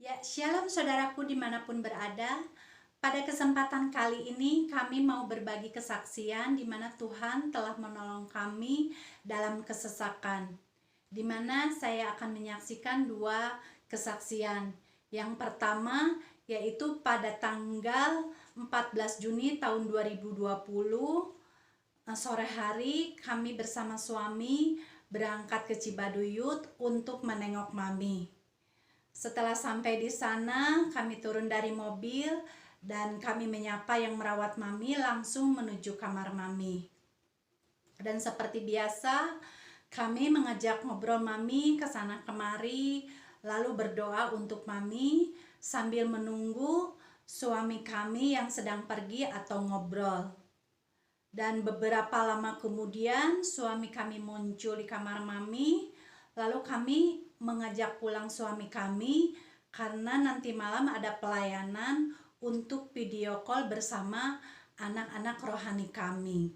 Ya, shalom saudaraku dimanapun berada. Pada kesempatan kali ini kami mau berbagi kesaksian di mana Tuhan telah menolong kami dalam kesesakan. Di mana saya akan menyaksikan dua kesaksian. Yang pertama yaitu pada tanggal 14 Juni tahun 2020 sore hari kami bersama suami berangkat ke Cibaduyut untuk menengok mami. Setelah sampai di sana, kami turun dari mobil dan kami menyapa yang merawat mami langsung menuju kamar mami. Dan seperti biasa, kami mengajak ngobrol mami ke sana kemari, lalu berdoa untuk mami sambil menunggu suami kami yang sedang pergi atau ngobrol. Dan beberapa lama kemudian suami kami muncul di kamar mami. Lalu kami mengajak pulang suami kami karena nanti malam ada pelayanan untuk video call bersama anak-anak rohani kami.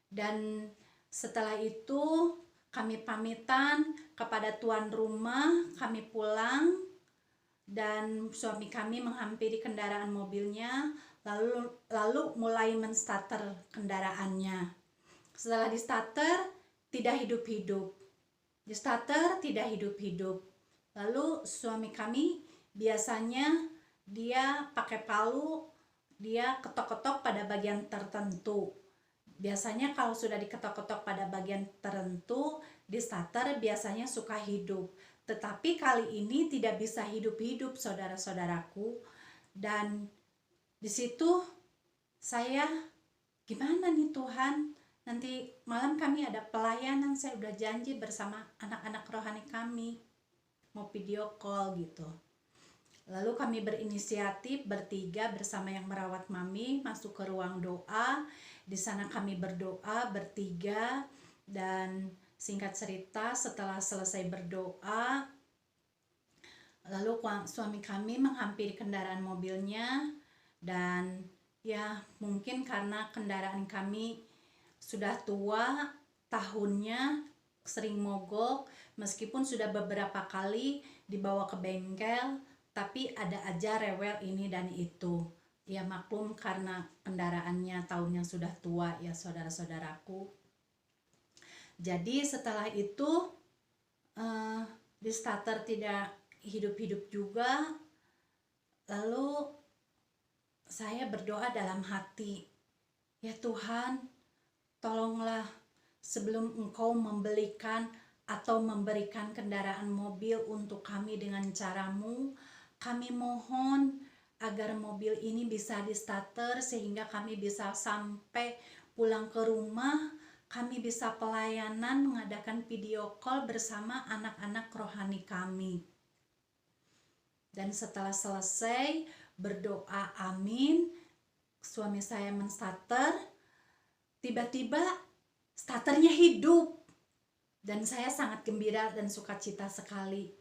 Dan setelah itu kami pamitan kepada tuan rumah, kami pulang dan suami kami menghampiri kendaraan mobilnya lalu mulai menstarter kendaraannya. Setelah di starter tidak hidup-hidup. Di starter tidak hidup-hidup. Lalu suami kami biasanya dia pakai palu, dia ketok-ketok pada bagian tertentu. Biasanya kalau sudah diketok-ketok pada bagian tertentu di starter biasanya suka hidup. Tetapi kali ini tidak bisa hidup-hidup saudara-saudaraku. Dan di situ saya gimana nih Tuhan, nanti malam kami ada pelayanan, saya udah janji bersama anak-anak rohani kami mau video call gitu. Lalu kami berinisiatif bertiga bersama yang merawat mami masuk ke ruang doa. Di sana kami berdoa bertiga dan singkat cerita setelah selesai berdoa lalu suami kami menghampiri kendaraan mobilnya. Dan ya mungkin karena kendaraan kami sudah tua, tahunnya sering mogok, meskipun sudah beberapa kali dibawa ke bengkel, tapi ada aja rewel ini dan itu. Ya maklum karena kendaraannya tahunnya sudah tua ya saudara-saudaraku. Jadi setelah itu di starter tidak hidup-hidup juga. Lalu saya berdoa dalam hati, ya Tuhan, tolonglah sebelum Engkau membelikan atau memberikan kendaraan mobil untuk kami dengan caramu, kami mohon agar mobil ini bisa di starter sehingga kami bisa sampai pulang ke rumah, kami bisa pelayanan mengadakan video call bersama anak-anak rohani kami. Dan setelah selesai berdoa amin, suami saya menstarter, tiba-tiba starternya hidup dan saya sangat gembira dan sukacita sekali.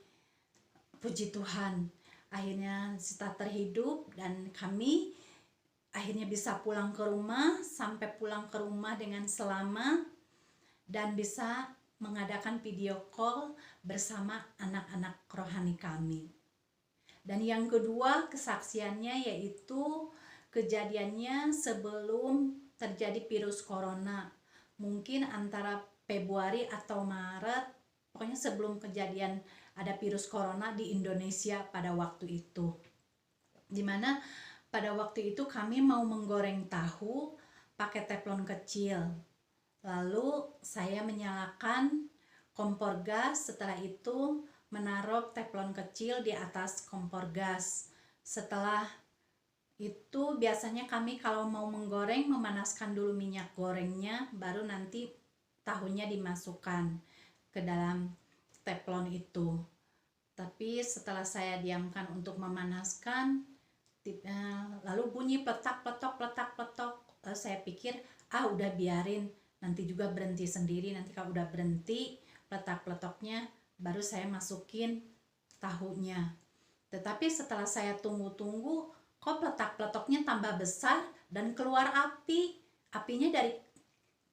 Puji Tuhan, akhirnya starter hidup dan kami akhirnya bisa pulang ke rumah, sampai pulang ke rumah dengan selamat dan bisa mengadakan video call bersama anak-anak rohani kami. Dan yang kedua kesaksiannya yaitu kejadiannya sebelum terjadi virus corona. Mungkin antara Februari atau Maret, pokoknya sebelum kejadian ada virus corona di Indonesia pada waktu itu. Dimana pada waktu itu kami mau menggoreng tahu pakai teflon kecil. Lalu saya menyalakan kompor gas, setelah itu menaruh teflon kecil di atas kompor gas. Setelah itu biasanya kami kalau mau menggoreng memanaskan dulu minyak gorengnya, baru nanti tahunya dimasukkan ke dalam teflon itu. Tapi setelah saya diamkan untuk memanaskan, lalu bunyi pletak-pletok, pletak-pletok. Saya pikir udah biarin, nanti juga berhenti sendiri. Nanti kalau udah berhenti pletak-pletoknya, baru saya masukin tahunya. Tetapi setelah saya tunggu-tunggu, kok pletak-pletoknya tambah besar dan keluar api. Apinya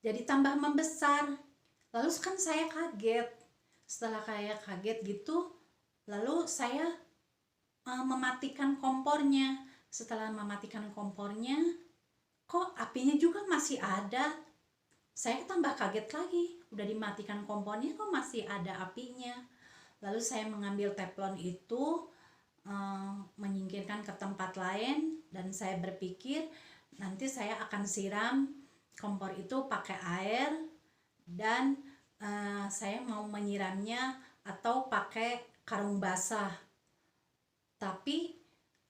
jadi tambah membesar. Lalu kan saya kaget. Setelah kayak kaget gitu, lalu saya mematikan kompornya. Setelah mematikan kompornya, kok apinya juga masih ada. Saya tambah kaget lagi, udah dimatikan kompornya kok masih ada apinya. Lalu saya mengambil teflon itu, menyingkirkan ke tempat lain, dan saya berpikir nanti saya akan siram kompor itu pakai air, dan saya mau menyiramnya atau pakai karung basah. Tapi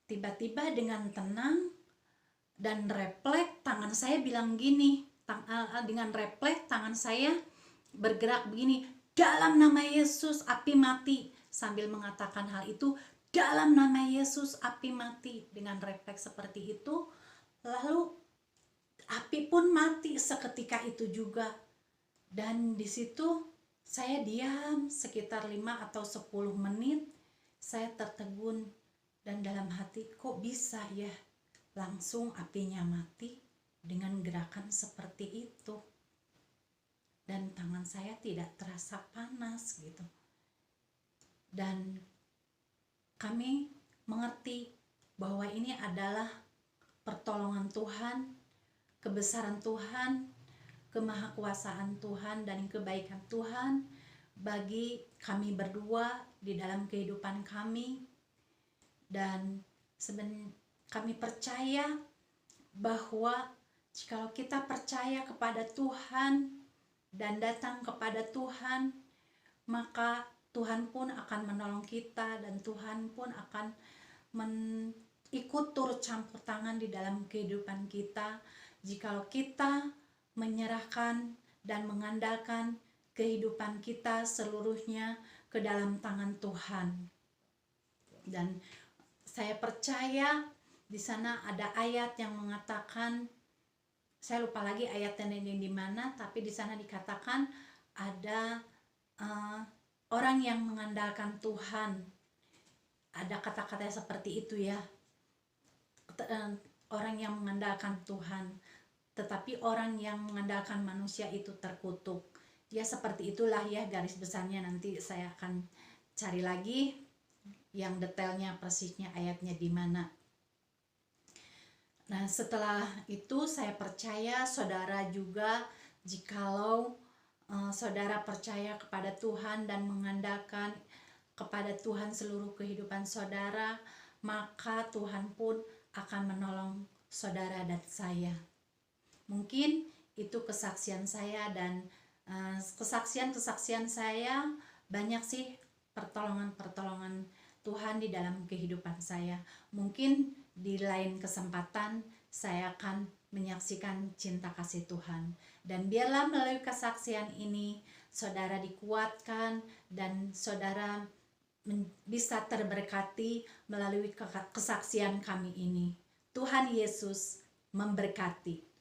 tiba-tiba dengan tenang dan refleks tangan saya bilang gini, dengan refleks tangan saya bergerak begini, dalam nama Yesus api mati. Sambil mengatakan hal itu, dalam nama Yesus api mati. Dengan refleks seperti itu, lalu api pun mati seketika itu juga. Dan di situ saya diam sekitar 5 atau 10 menit. Saya tertegun dan dalam hati, kok bisa ya langsung apinya mati dengan gerakan seperti itu, dan tangan saya tidak terasa panas gitu. Dan kami mengerti bahwa ini adalah pertolongan Tuhan, kebesaran Tuhan, kemahakuasaan Tuhan, dan kebaikan Tuhan bagi kami berdua di dalam kehidupan kami. Dan kami percaya bahwa jikalau kita percaya kepada Tuhan dan datang kepada Tuhan, maka Tuhan pun akan menolong kita, dan Tuhan pun akan ikut turut campur tangan di dalam kehidupan kita jikalau kita menyerahkan dan mengandalkan kehidupan kita seluruhnya ke dalam tangan Tuhan. Dan saya percaya di sana ada ayat yang mengatakan, saya lupa lagi ayatnya di mana, tapi di sana dikatakan ada orang yang mengandalkan Tuhan. Ada kata-kata seperti itu ya. Orang yang mengandalkan Tuhan, tetapi orang yang mengandalkan manusia itu terkutuk. Ya seperti itulah ya garis besarnya. Nanti saya akan cari lagi yang detailnya persisnya ayatnya di mana. Nah, setelah itu saya percaya saudara juga, jikalau saudara percaya kepada Tuhan dan mengandalkan kepada Tuhan seluruh kehidupan saudara, maka Tuhan pun akan menolong saudara dan saya. Mungkin itu kesaksian saya, dan kesaksian-kesaksian saya banyak sih, pertolongan-pertolongan Tuhan di dalam kehidupan saya. Mungkin di lain kesempatan saya akan menyaksikan cinta kasih Tuhan. Dan biarlah melalui kesaksian ini saudara dikuatkan dan saudara bisa terberkati melalui kesaksian kami ini. Tuhan Yesus memberkati.